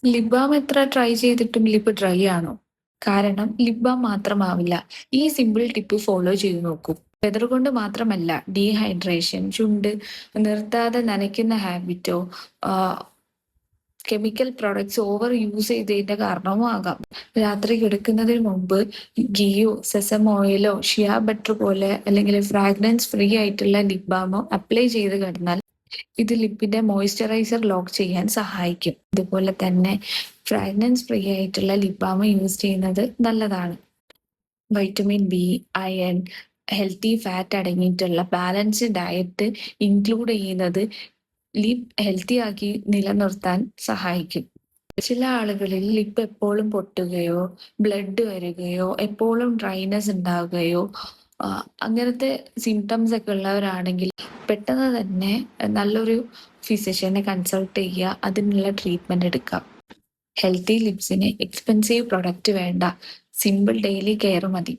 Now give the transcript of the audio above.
Lip balm എത്ര try ചെയ്തിട്ടും lip dry ആണോ? കാരണം ലിപ് ബാം മാത്രമാവില്ല. ഈ സിമ്പിൾ ടിപ്പ് ഫോളോ ചെയ്ത് നോക്കൂ. വെതർ കൊണ്ട് മാത്രമല്ല, ഡീഹൈഡ്രേഷൻ, ചുണ്ട് നിർത്താതെ നനയ്ക്കുന്ന ഹാബിറ്റോ, കെമിക്കൽ പ്രോഡക്ട്സ് ഓവർ യൂസ് ചെയ്തതിന്റെ കാരണവും ആകാം. രാത്രി കിടക്കുന്നതിന് മുമ്പ് ഗീയോ, സെസം ഓയിലോ, ഷിയ ബട്ടർ പോലെ അല്ലെങ്കിൽ ഫ്രാഗ്രൻസ് ഫ്രീ ആയിട്ടുള്ള ലിപ് ബാമോ അപ്ലൈ ചെയ്ത് കിടന്നാൽ ഇത് ലിപ്പിന്റെ മോയ്സ്ചറൈസർ ലോക്ക് ചെയ്യാൻ സഹായിക്കും. അതുപോലെ തന്നെ ഫ്രാഗ്രൻസ് ഫ്രീ ആയിട്ടുള്ള ലിപ് ബാം യൂസ് ചെയ്യുന്നത് നല്ലതാണ്. Vitamin B, iron, healthy fat അടങ്ങിയിട്ടുള്ള ബാലൻസ്ഡ് ഡയറ്റ് ഇൻക്ലൂഡ് ചെയ്യുന്നത് ലിപ്പ് ഹെൽത്തി ആക്കി നിലനിർത്താൻ സഹായിക്കും. ചില ആളുകളിൽ ലിപ്പ് എപ്പോഴും പൊട്ടുകയോ, ബ്ലഡ് വരികയോ, എപ്പോഴും ഡ്രൈനെസ് ഉണ്ടാവുകയോ, അങ്ങനത്തെ സിംറ്റംസ് ഒക്കെ ഉള്ളവരാണെങ്കിൽ പെട്ടെന്ന് തന്നെ നല്ലൊരു ഫിസിഷ്യനെ കൺസൾട്ട് ചെയ്യുക, അതിനുള്ള ട്രീറ്റ്മെന്റ് എടുക്കാം. ഹെൽത്തി ലിപ്സിന് എക്സ്പെൻസീവ് പ്രൊഡക്റ്റ് വേണ്ട, സിമ്പിൾ ഡെയിലി കെയർ മതി.